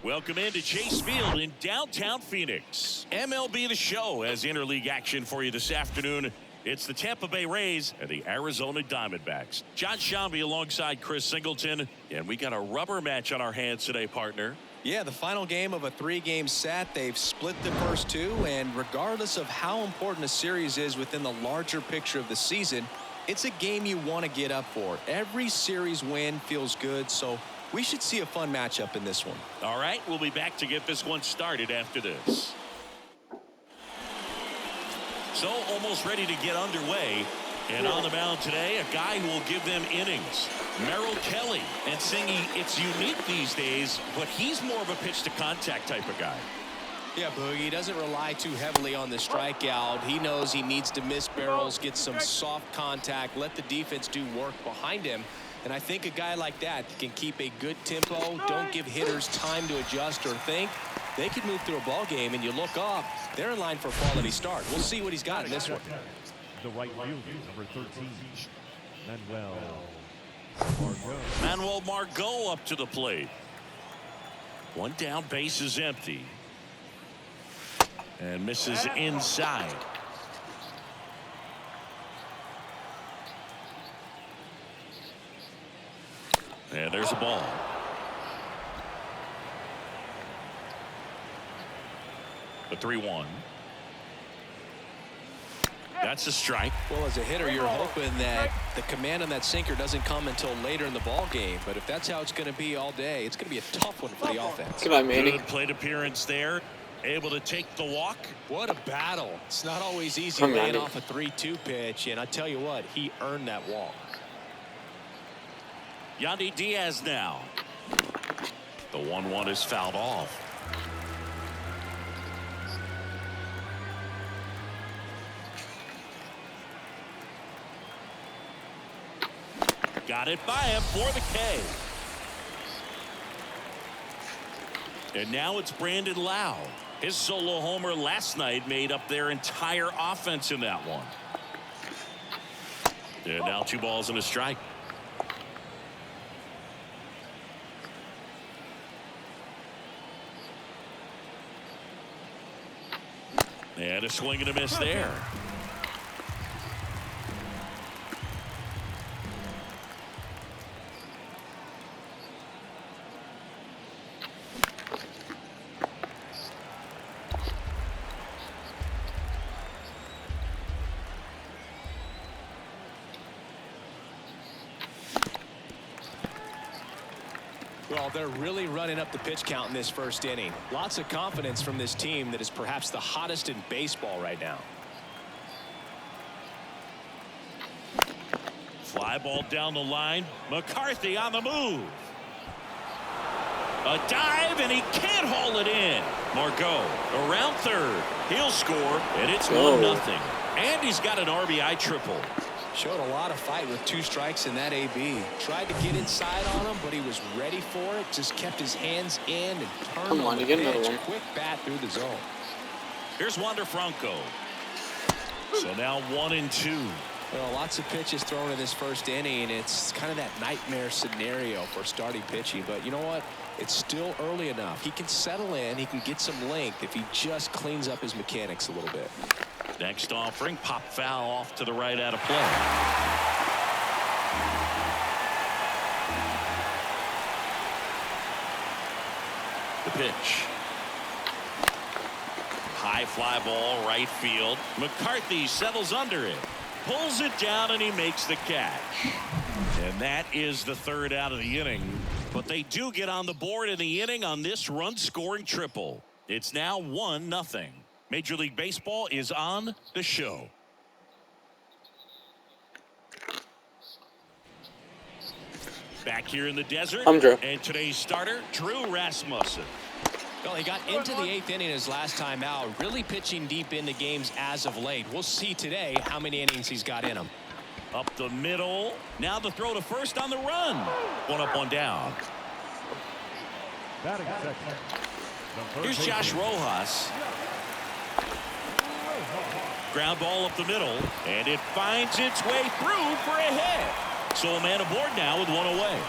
Welcome into Chase Field in downtown Phoenix. MLB The Show has interleague action for you this afternoon. It's the Tampa Bay Rays and the Arizona Diamondbacks. John Shambi alongside Chris Singleton. And we got a rubber match on our hands today, partner. Yeah, the final game of a 3-game set. They've split the first two, and regardless of how important a series is within the larger picture of the season, it's a game you want to get up for. Every series win feels good, so we should see a fun matchup in this one. All right, we'll be back to get this one started after this. So almost ready to get underway. And on the mound today, a guy who will give them innings. Merrill Kelly. And Singy, it's unique these days, but he's more of a pitch-to-contact type of guy. Yeah, Boogie doesn't rely too heavily on the strikeout. He knows he needs to miss barrels, get some soft contact, let the defense do work behind him. And I think a guy like that can keep a good tempo, don't give hitters time to adjust or think. They can move through a ball game, and you look up, they're in line for a quality start. We'll see what he's got in this one. The right fielder, number 13, Manuel Margot up to the plate. One down, base is empty. And misses inside. And there's a ball. The 3-1. That's a strike. Well, as a hitter, you're hoping that the command on that sinker doesn't come until later in the ball game. But if that's how it's going to be all day, it's going to be a tough one for the offense. Come on, Manny. Good plate appearance there. Able to take the walk. What a battle. It's not always easy laying off a 3-2 pitch. And I tell you what, he earned that walk. Yandy Diaz now. The 1-1 is fouled off. Got it by him for the K. And now it's Brandon Lau. His solo homer last night made up their entire offense in that one. And now 2 balls and a strike. And a swing and a miss there. Well, they're really running up the pitch count in this first inning. Lots of confidence from this team that is perhaps the hottest in baseball right now. Fly ball down the line. McCarthy on the move. A dive, and he can't haul it in. Margot around third. He'll score, and it's 1-0. And he's got an RBI triple. Showed a lot of fight with 2 strikes in that AB. Tried to get inside on him, but he was ready for it. Just kept his hands in and turned on the pitch. Quick bat through the zone. Here's Wander Franco. So now 1-2. Well, lots of pitches thrown in this first inning. It's kind of that nightmare scenario for starting pitching. But you know what? It's still early enough. He can settle in. He can get some length if he just cleans up his mechanics a little bit. Next offering, pop foul off to the right out of play. The pitch. High fly ball, right field. McCarthy settles under it. Pulls it down, and he makes the catch. And that is the 3rd out of the inning. But they do get on the board in the inning on this run-scoring triple. It's now 1-0. Major League Baseball is on the show. Back here in the desert. I'm Drew. And today's starter, Drew Rasmussen. Well, he got into the 8th inning his last time out, really pitching deep into games as of late. We'll see today how many innings he's got in him. Up the middle. Now the throw to first on the run. 1 up, 1 down. Here's Josh Rojas. Ground ball up the middle, and it finds its way through for a hit. So a man aboard now with 1 away.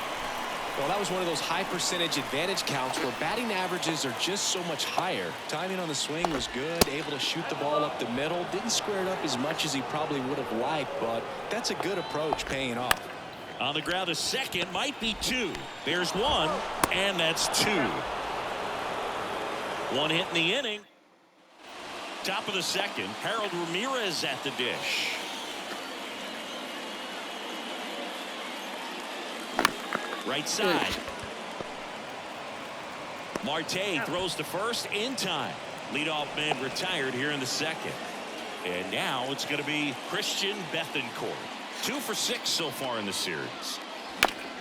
Well, that was one of those high percentage advantage counts where batting averages are just so much higher. Timing on the swing was good, able to shoot the ball up the middle. Didn't square it up as much as he probably would have liked, but that's a good approach paying off. On the ground, a second, might be two. There's one, and that's two. One hit in the inning. Top of the second, Harold Ramirez at the dish. Right side. Marte throws to first in time. Leadoff man retired here in the second. And now it's going to be Christian Bethancourt. 2 for 6 so far in the series.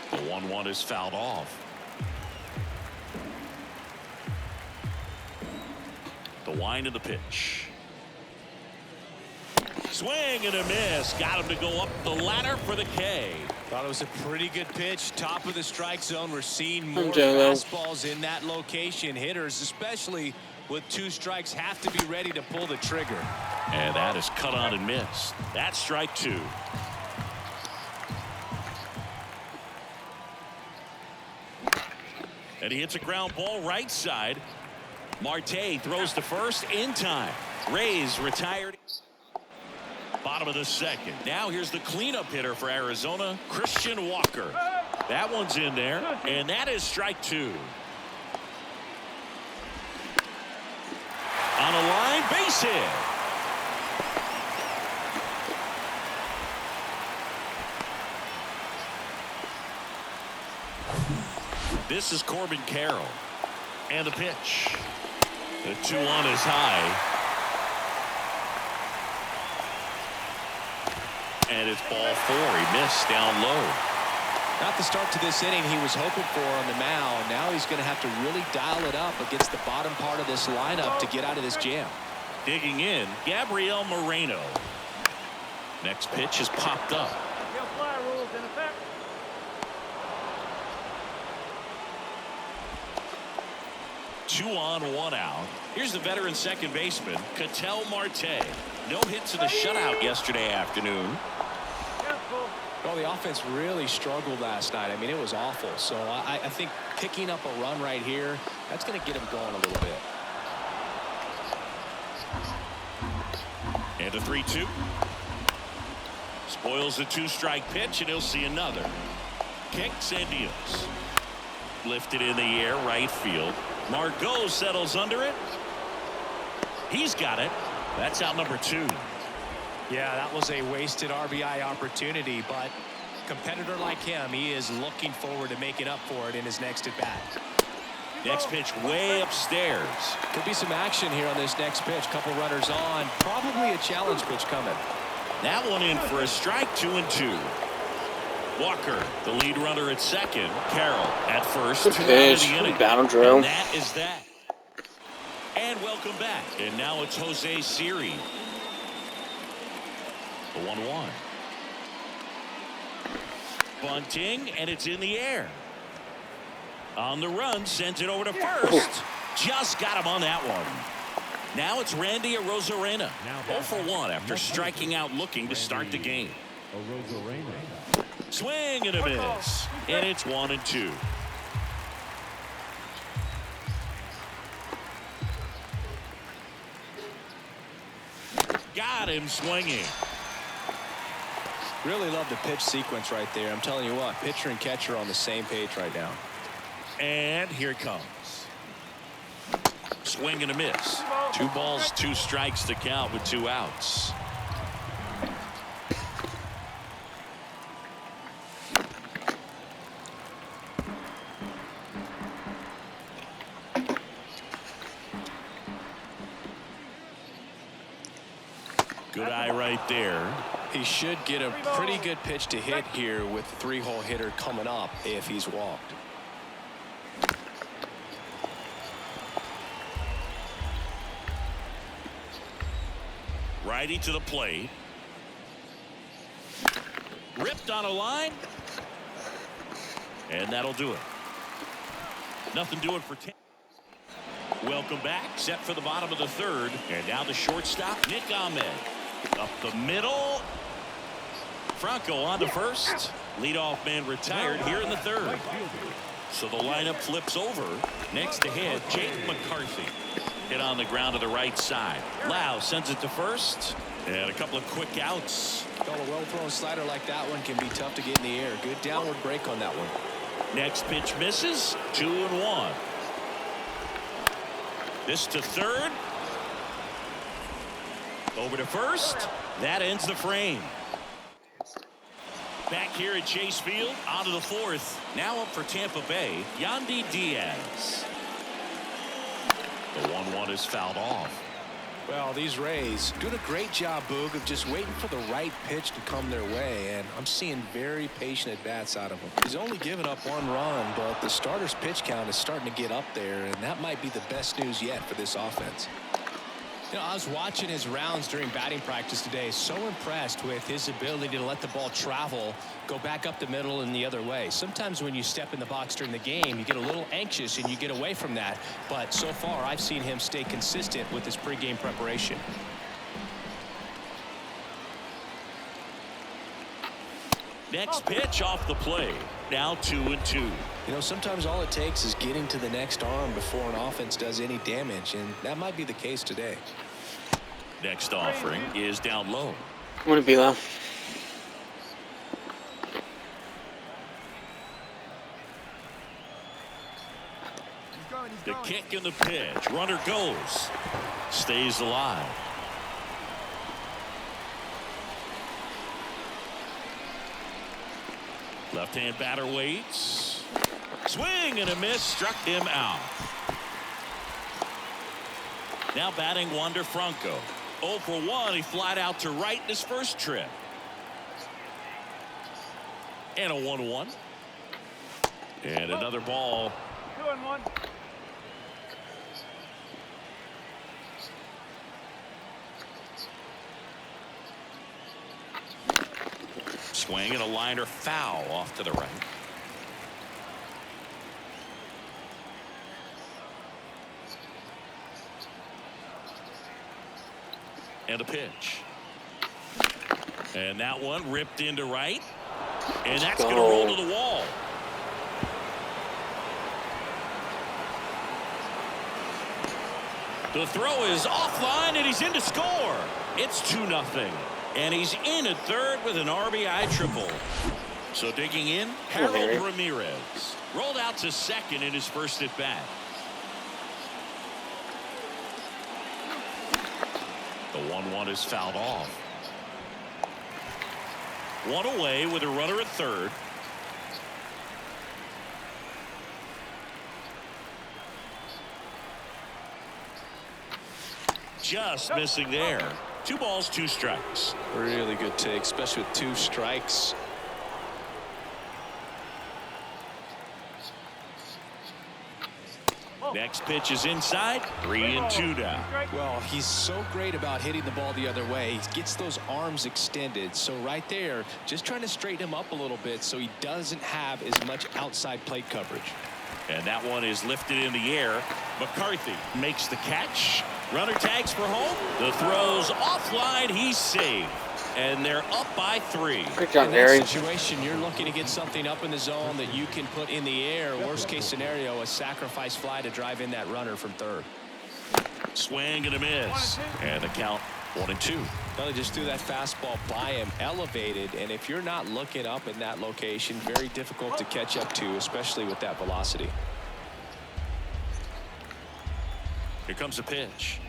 The 1-1 is fouled off. The wind of the pitch. Swing and a miss. Got him to go up the ladder for the K. Thought it was a pretty good pitch. Top of the strike zone. We're seeing more fastballs in that location. Hitters, especially with 2 strikes, have to be ready to pull the trigger. And that is cut on and missed. That's strike 2. And he hits a ground ball right side. Marte throws to first in time. Rays retired. Bottom of the second. Now here's the cleanup hitter for Arizona, Christian Walker. That one's in there, and that is strike 2. On a line, base hit. This is Corbin Carroll. And the pitch. The 2-1 is high. And it's ball 4. He missed down low. Not the start to this inning he was hoping for on the mound. Now he's going to have to really dial it up against the bottom part of this lineup to get out of this jam. Digging in, Gabriel Moreno. Next pitch has popped up. 2 on, 1 out. Here's the veteran second baseman, Ketel Marte. No hits in the shutout yesterday afternoon. Well, the offense really struggled last night. I mean, it was awful. So I think picking up a run right here, that's going to get him going a little bit. And a 3-2. Spoils the 2-strike pitch, and he'll see another. Kicks and deals. Lifted in the air, right field. Margot settles under it. He's got it. That's out number 2. Yeah, that was a wasted RBI opportunity, but competitor like him, he is looking forward to making up for it in his next at-bat. Next pitch way upstairs. Could be some action here on this next pitch. Couple runners on. Probably a challenge pitch coming. That one in for a strike. 2-2. Walker, the lead runner at second. Carroll at first. Good pitch. Boundary. And that is that. And welcome back. And now it's Jose Siri. The 1-1. Bunting, and it's in the air. On the run, sent it over to first. Just got him on that one. Now it's Randy Arozarena. 0 for 1 after striking out looking to start the game. Swing and a miss. And it's 1-2. Got him swinging. Really love the pitch sequence right there. I'm telling you what, pitcher and catcher on the same page right now. And here it comes. Swing and a miss. 2 balls, 2 strikes to count with 2 outs. Good eye right there. He should get a pretty good pitch to hit here with the 3-hole hitter coming up if he's walked. Righty to the plate. Ripped on a line. And that'll do it. Nothing doing for 10. Welcome back. Set for the bottom of the 3rd. And now the shortstop, Nick Ahmed. Up the middle. Franco on to first. Leadoff man retired here in the 3rd. So the lineup flips over. Next to hit, Jake McCarthy. Hit on the ground to the right side. Lau sends it to first. And a couple of quick outs. Well, a well-thrown slider like that one can be tough to get in the air. Good downward break on that one. Next pitch misses. 2-1. This to third. Over to first. That ends the frame. Back here at Chase Field, on to the fourth. Now up for Tampa Bay, Yandy Diaz. The 1-1 is fouled off. Well, these Rays doing a great job, Boog, of just waiting for the right pitch to come their way, and I'm seeing very patient at-bats out of him. He's only given up 1 run, but the starter's pitch count is starting to get up there, and that might be the best news yet for this offense. You know, I was watching his rounds during batting practice today. So impressed with his ability to let the ball travel, go back up the middle and the other way. Sometimes when you step in the box during the game, you get a little anxious and you get away from that. But so far, I've seen him stay consistent with his pregame preparation. Next pitch off the plate. Now 2-2. You know, sometimes all it takes is getting to the next arm before an offense does any damage, and that might be the case today. Next offering is down low. Wouldn't be low. The kick and the pitch. Runner goes. Stays alive. Left-hand batter waits. Swing and a miss. Struck him out. Now batting Wander Franco. 0 for 1. He flied out to right in his first trip. And a 1-1. And another ball. 2-1. Swing and a liner foul off to the right. And a pitch. And that one ripped into right. And that's going to roll to the wall. The throw is offline and he's in to score. It's 2-0. And he's in at third with an RBI triple. So digging in, Harold Ramirez. Rolled out to second in his first at bat. The 1-1 is fouled off. One away with a runner at third. Just missing there. 2 balls, 2 strikes. Really good take, especially with 2 strikes. Next pitch is inside. 3-2 now. Well, he's so great about hitting the ball the other way. He gets those arms extended. So right there, just trying to straighten him up a little bit so he doesn't have as much outside plate coverage. And that one is lifted in the air. McCarthy makes the catch. Runner tags for home. The throw's offline. He's saved. And they're up by 3. Good job, in Gary. that situation, you're looking to get something up in the zone that you can put in the air. Worst case scenario, a sacrifice fly to drive in that runner from third. Swing and a miss. And the count 1-2. Well, they just threw that fastball by him, elevated, and if you're not looking up in that location, very difficult to catch up to, especially with that velocity. Here comes a pitch.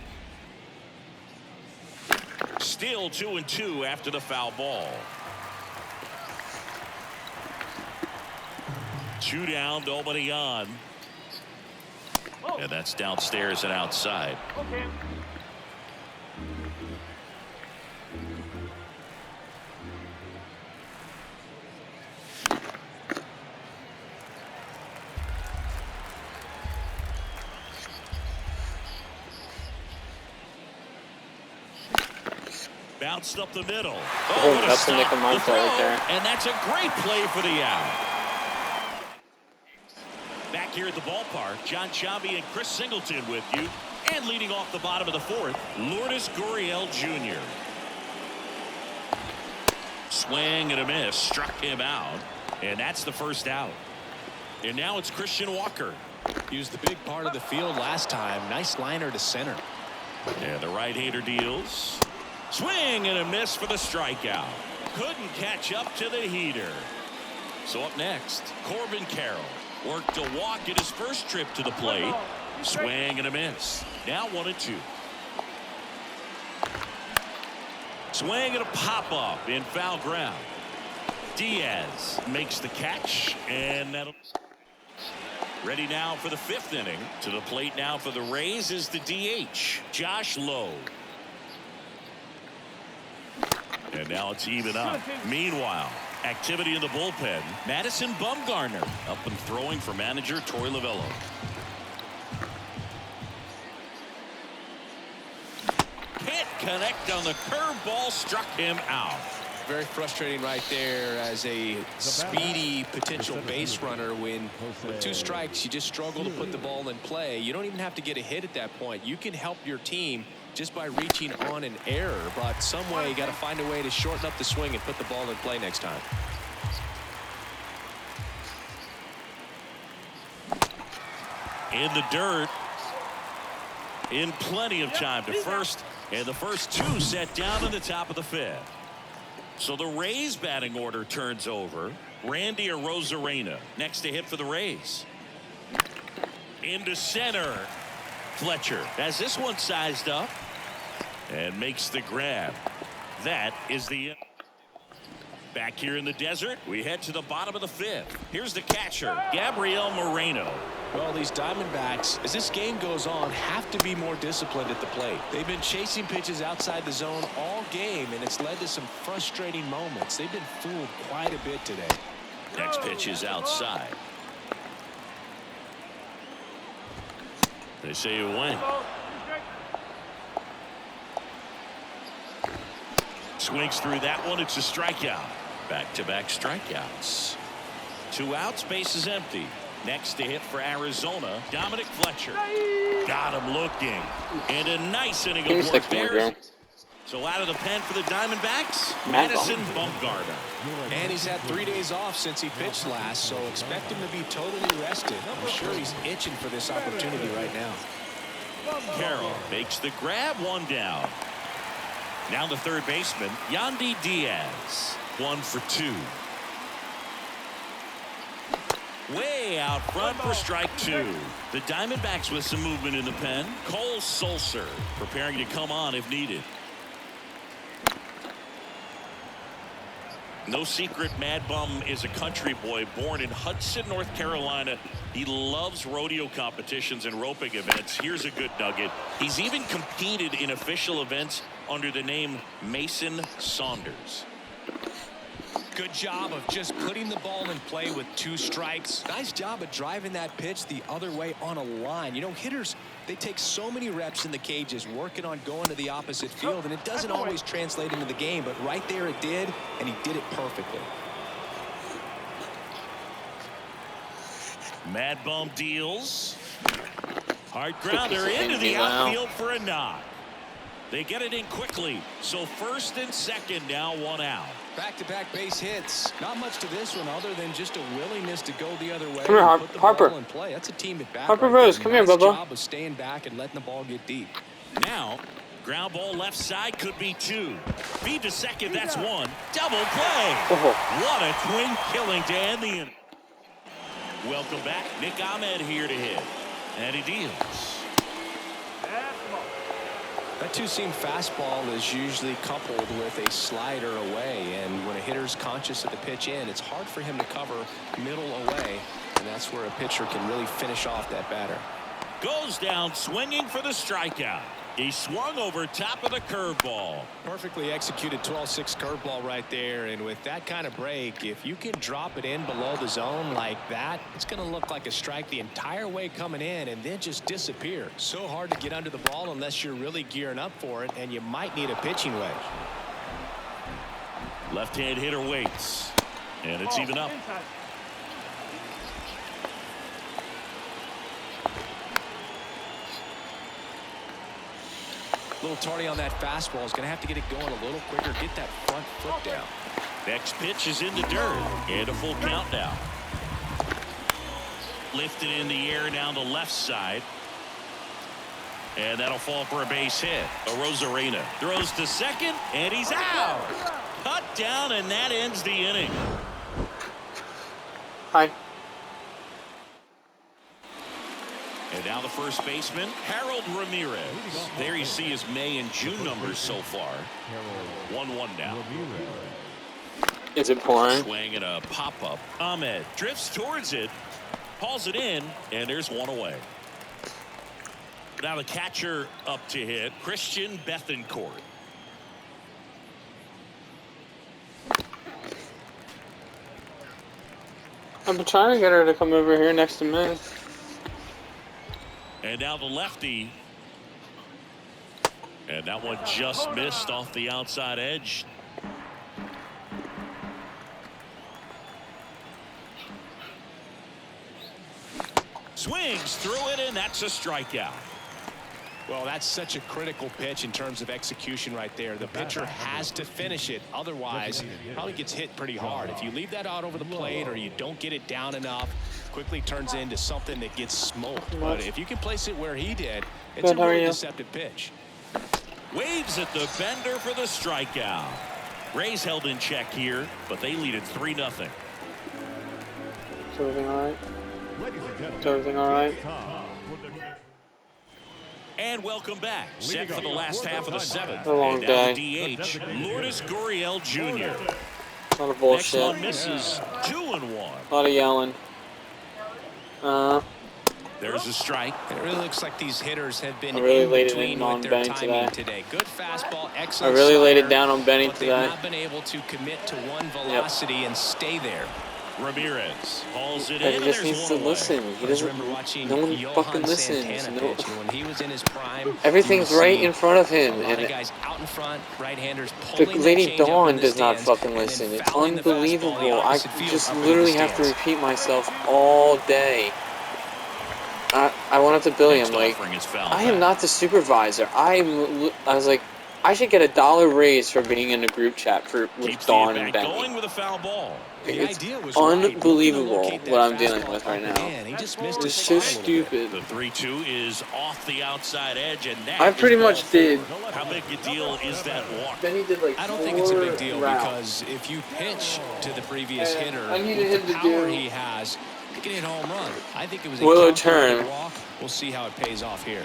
Still 2-2 after the foul ball. 2 down, nobody on. And that's downstairs and outside. Okay. Bounced up the middle. Oh, what a that's a stop. nickel The monster right throw, there. and that's a great play for the out. Back here at the ballpark, John Chambi and Chris Singleton with you. And leading off the bottom of the 4th, Lourdes Gurriel Jr. Swing and a miss. Struck him out. And that's the first out. And now it's Christian Walker. He was the big part of the field last time. Nice liner to center. And the right-hander deals. Swing and a miss for the strikeout. Couldn't catch up to the heater. So up next, Corbin Carroll worked a walk at his first trip to the plate. Swing and a miss. Now 1-2. Swing and a pop-up in foul ground. Diaz makes the catch, and that'll... Ready now for the 5th inning. To the plate now for the Rays is the DH, Josh Lowe. And now it's even up. Meanwhile, activity in the bullpen. Madison Bumgarner up and throwing for manager Torey Lovullo. Can't connect on the curveball, struck him out. Very frustrating right there as a speedy potential base runner. When with 2 strikes, you just struggle to put the ball in play. You don't even have to get a hit at that point. You can help your team just by reaching on an error, but some way you got to find a way to shorten up the swing and put the ball in play next time. In the dirt. In plenty of time to first, and the first 2 set down in the top of the 5th. So the Rays batting order turns over. Randy Arozarena next to hit for the Rays. Into center. Fletcher has this one sized up and makes the grab. That is the... Back here in the desert, we head to the bottom of the 5th. Here's the catcher, Gabriel Moreno. Well, these Diamondbacks, as this game goes on, have to be more disciplined at the plate. They've been chasing pitches outside the zone all game, and it's led to some frustrating moments. They've been fooled quite a bit today. Next pitch is outside. They say it went. Swings through that one. It's a strikeout. Back-to-back strikeouts. 2 outs, base is empty. Next to hit for Arizona, Dominic Fletcher. Got him looking. And a nice inning of work there. So out of the pen for the Diamondbacks, Madison Bumgarner. And he's had 3 days off since he pitched last, so expect him to be totally rested. I'm sure he's itching for this opportunity right now. Carroll makes the grab, 1 down. Now the third baseman, Yandy Diaz. 1 for 2. Way out front for strike 2. The Diamondbacks with some movement in the pen. Cole Sulser preparing to come on if needed. No secret, Mad Bum is a country boy born in Hudson, North Carolina. He loves rodeo competitions and roping events. Here's a good nugget. He's even competed in official events under the name Mason Saunders. Good job of just putting the ball in play with 2 strikes. Nice job of driving that pitch the other way on a line. You know, hitters, they take so many reps in the cages working on going to the opposite field, and it doesn't always translate into the game, but right there it did, and he did it perfectly. Mad Bum deals. Hard grounder into the outfield for a knock. They get it in quickly. So first and second now, 1 out. Back-to-back base hits. Not much to this one other than just a willingness to go the other way. Come here, put the Harper. ball in play. That's a team at bat. Harper right Rose, there. come here, Nice Bubba. job of staying back and letting the ball get deep. Now, ground ball left side could be 2. Feed to second, that's 1. Double play. What a twin killing to end the inning. Welcome back. Nick Ahmed here to hit. And he deals. That 2-seam fastball is usually coupled with a slider away, and when a hitter's conscious of the pitch in, it's hard for him to cover middle away, and that's where a pitcher can really finish off that batter. Goes down swinging for the strikeout. He swung over top of the curveball. Perfectly executed 12-6 curveball right there, and with that kind of break, if you can drop it in below the zone like that, it's going to look like a strike the entire way coming in and then just disappear. So hard to get under the ball unless you're really gearing up for it, and you might need a pitching wedge. Left-hand hitter waits, and it's even up. A little tardy on that fastball. Is going to have to get it going a little quicker. Get that front foot down. Next pitch is in the dirt, and a full count now. Lifted in the air down the left side. And that'll fall for a base hit. Rosarena throws to second, and he's out. Cut down, and that ends the inning. Hi. And now the first baseman, Harold Ramirez. There you see his May and June numbers so far. 1-1 now. Is it pouring? Swing and a pop-up. Ahmed drifts towards it, hauls it in, and there's one away. Now the catcher up to hit, Christian Bethancourt. I've been trying to get her to come over here next to me. And now the lefty. And that one just missed off the outside edge. Swings through it, and that's a strikeout. Well, that's such a critical pitch in terms of execution right there. The pitcher has to finish it. Otherwise, probably gets hit pretty hard. If you leave that out over the plate or you don't get it down enough, quickly turns into something that gets smoked. But if you can place it where he did, it's a really deceptive pitch. Waves at the bender for the strikeout. Rays held in check here, but they lead it 3-0. Is everything all right? Is everything all right? And welcome back. Set for the last half of the seventh. A long day. DH, Lourdes Gurriel Jr. A lot of Next bullshit. one misses. 2-1. A lot of yelling. There's a strike. It really looks like these hitters have been I really in laid it between in with on their Benny timing today. Good fastball, I excellent really laid it slider, down on Benny but today. they've not been able to commit to one velocity and stay there. Ramirez hauls it He in, and just there's needs to one away. listen. He doesn't. Remember watching No one Johan fucking listens. Santana No. pitch, and when he was in his prime, Everything's you would right see in front of a him, lot of and guys out in front, right-handers the pulling Lady that changeup Dawn in the does not stands, fucking and then listen. It's fouling the fastball the unbelievable. I opposite field just up into literally the have to stands. repeat myself all day. I went up to Billy. Next I'm like, offering is foul I am back. not the supervisor. I was like, I should get $1 raise for being in a group chat with Keeps the Dawn at and bat Benny. going with a foul ball. It's idea was unbelievable right. what I'm dealing with right now. He just missed It's his so spot a little bit. stupid. The 3-2 is off the outside edge, and that I pretty is much ball did. four. How big a deal is that walk? Benny did like I don't think it's a big deal because if you pitch to the previous And hitter I needed with him the to power do- he has, he can hit a home run. I think it was a Willow calculated turn. walk. We'll see how it pays off here.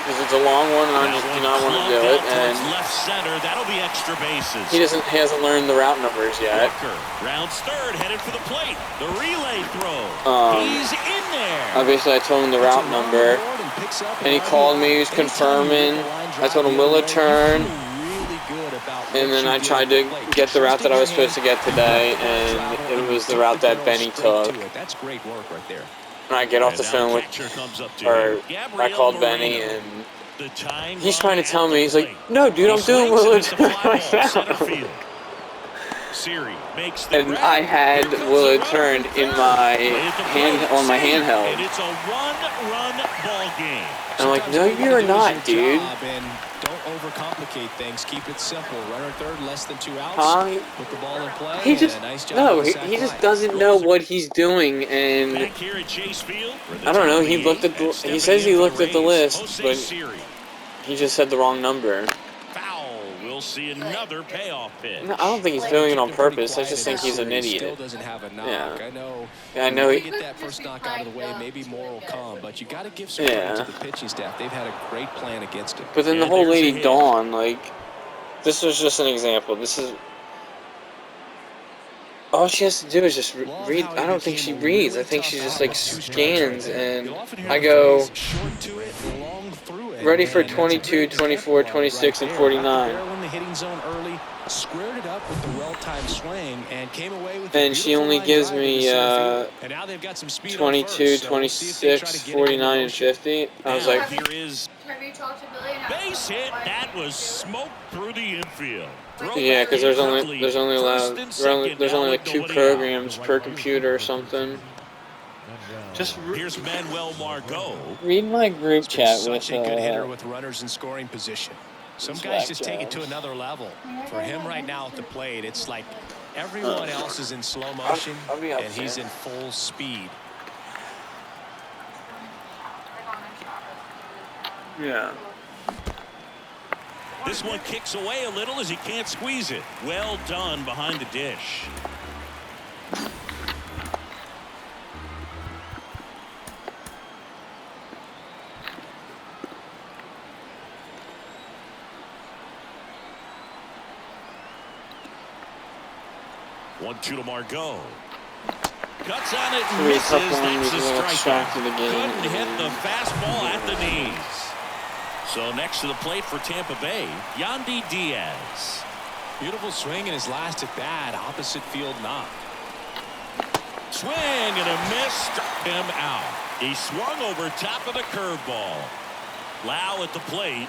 Because it's a long one, and I just do not want to do it. And left center. That'll be extra bases. he hasn't learned the route numbers yet. Walker rounds third, headed for the plate. The relay throw. He's in there. Obviously, I told him the route number, and he called me. He was confirming. I told him Willow turn, and then I tried to get the route that I was supposed to get today, and it was the route that Benny took. That's great work right there. And I get off the And now phone with, catcher comes up to or him. I Gabriel called Moreno. Benny, and The tying he's run trying to at tell the me, he's like, plate. no, dude, I'm He doing swings Willow and it's a turn fly ball, center myself. field. Siri makes the And grab. I had Here comes Willow the runner turned from in third. my At the hand plate, on my safe. handheld. And it's a one-run ball game. And I'm like, Sometimes no, all you you're gotta do is not, your dude. job and don't overcomplicate things. Keep it simple. Runner third, less than 2 outs. Huh? Put the ball in play. He and just a nice job no, with the he sac just fly. doesn't know what he's doing, and Back here at Chase Field. for the I don't know. top of He the looked eighth, at the. and He stepping says he in for looked at the Rays, list, Jose but Siri. he just said the wrong number. Foul. We'll see another payoff pitch. No, I don't think he's doing it on purpose. I just think he's an Still idiot. doesn't have a knock. Yeah. I know. Yeah, I know You he- get that first knock out of the way, maybe more will come, but you got to give some Yeah. credit to the pitching staff. They've had a great plan against it. But then the And whole there's a Lady hit. Dawn, like, this was just an example. This is. All she has to do is just read. I don't think she reads. I think she just, like, scans, and I go, ready for 22, 24, 26, and 49. In the hitting zone early, squared it up with the well-timed swing, and came away with And she only gives me 22, 26, 49, and 50. I was like, Here is Have you talked to Billy? base hit. That was smoked through the infield. yeah, because there's only First and second, there's now only with like 2 nobody programs per computer or something. Just out. Here's Manuel Margot. read my group chat with Such a good hitter with runners in scoring position. Some It's guys whack just take it to jobs. another level. For him right now at the plate, it's like everyone else is in slow motion, I'll be up and he's there. in full speed. Yeah. This one kicks away a little as he can't squeeze it. Well done behind the dish. One-two to Margot. Cuts on it and misses. That's a strikeout. Couldn't hit the fastball at the knees. So next to the plate for Tampa Bay, Yandy Diaz. Beautiful swing in his last at bat. Opposite field knock. Swing and a miss. Struck him out. He swung over top of the curveball. Lau at the plate.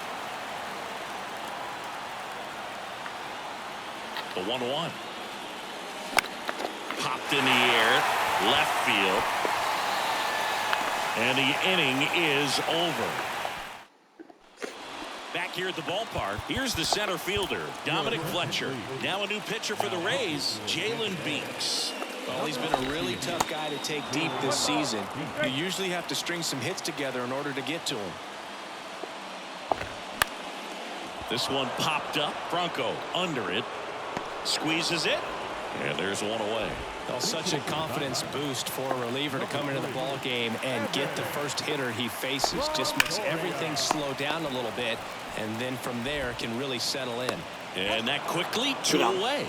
The 1-1. Popped in the air. Left field. And the inning is over. Back here at the ballpark, here's the center fielder, Dominic Fletcher. Now a new pitcher for the Rays, Jalen Beeks. Well, he's been a really tough guy to take deep this season. You usually have to string some hits together in order to get to him. This one popped up. Franco under it. Squeezes it. And there's one away. Well, such a confidence boost for a reliever to come into the ball game and get the first hitter he faces. Just makes everything slow down a little bit, and then from there can really settle in. And that quickly 2 away.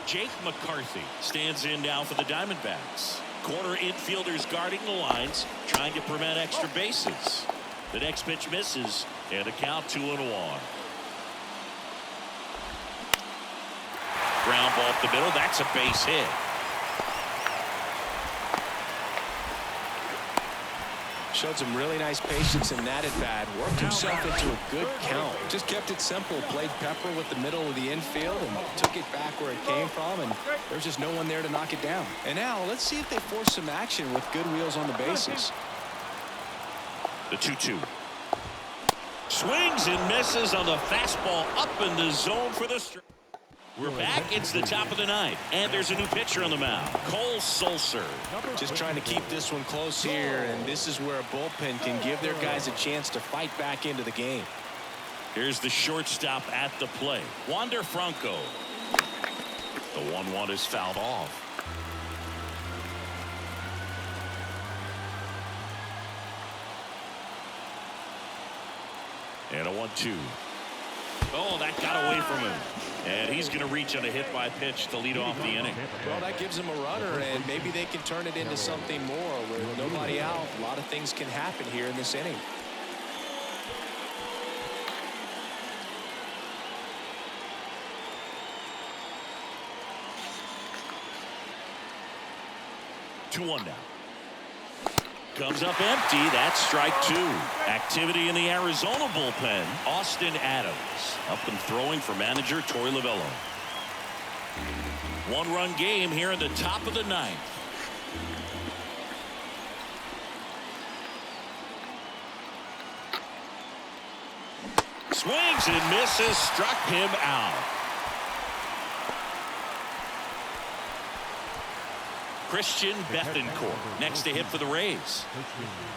Jake McCarthy stands in now for the Diamondbacks. Corner infielders guarding the lines, trying to prevent extra bases. The next pitch misses, and a count 2-1. Ground ball up the middle. That's a base hit. Showed some really nice patience in that at bat. Worked himself into a good count. Just kept it simple. Played pepper with the middle of the infield and took it back where it came from. And there's just no one there to knock it down. And now let's see if they force some action with good wheels on the bases. The 2-2. Swings and misses on the fastball up in the zone for the strike. We're back. It's the top of the ninth, and there's a new pitcher on the mound, Cole Sulser. Just trying to keep this one close here, and this is where a bullpen can give their guys a chance to fight back into the game. Here's the shortstop at the plate, Wander Franco. The 1-1 is fouled off. And a 1-2. Oh, that got away from him. And he's going to reach on a hit by pitch to lead off the inning. Well, that gives him a runner, and maybe they can turn it into something more. With nobody out, a lot of things can happen here in this inning. Two one now. Comes up empty. That's strike 2. Activity in the Arizona bullpen. Austin Adams up and throwing for manager Torey Lovullo. 1-run game here in the top of the ninth. Swings and misses. Struck him out. Christian Bethancourt next to hit for the Rays.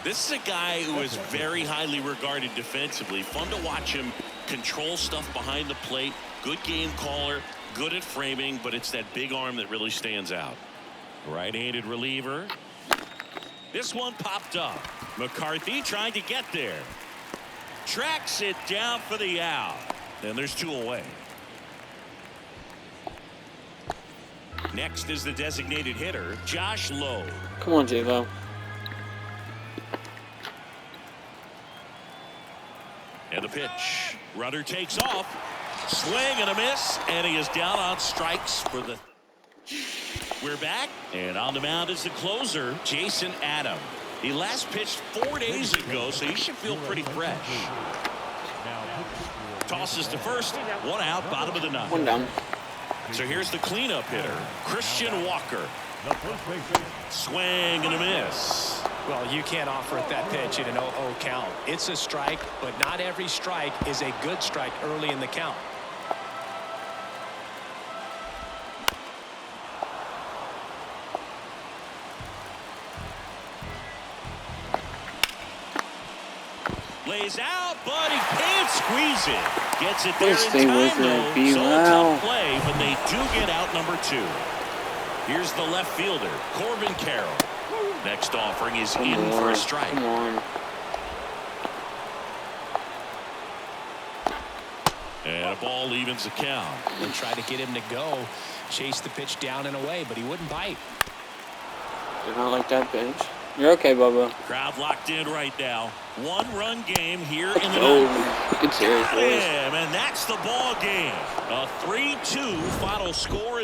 This is a guy who is very highly regarded defensively. Fun to watch him control stuff behind the plate. Good game caller, good at framing, but it's that big arm that really stands out. Right-handed reliever. This one popped up. McCarthy trying to get there. Tracks it down for the out. And there's 2 away. Next is the designated hitter, Josh Lowe. Come on, J-Lo. And the pitch. Runner takes off. Swing and a miss. And he is down on strikes for the... We're back. And on the mound is the closer, Jason Adam. He last pitched 4 days ago, so he should feel pretty fresh. Tosses to first. 1 out, bottom of the ninth. 1 down. So here's the cleanup hitter, Christian Walker. Swing and a miss. Well, you can't offer it that pitch in an 0-0 count. It's a strike, but not every strike is a good strike early in the count. Lays out, but he can't squeeze it. Gets it there Stay in with time, it, though. be So a loud. tough play, but they do get out number 2. Here's the left fielder, Corbin Carroll. Next offering is in for a strike. Come on. And a ball evens the count. They tried to get him to go, chase the pitch down and away, but he wouldn't bite. They're not like that, bitch. You're okay, Bubba. Crowd locked in right now. 1-run game here in the Oh, ninth. good series, Got boys. him, and that's the ball game. A 3-2 final score.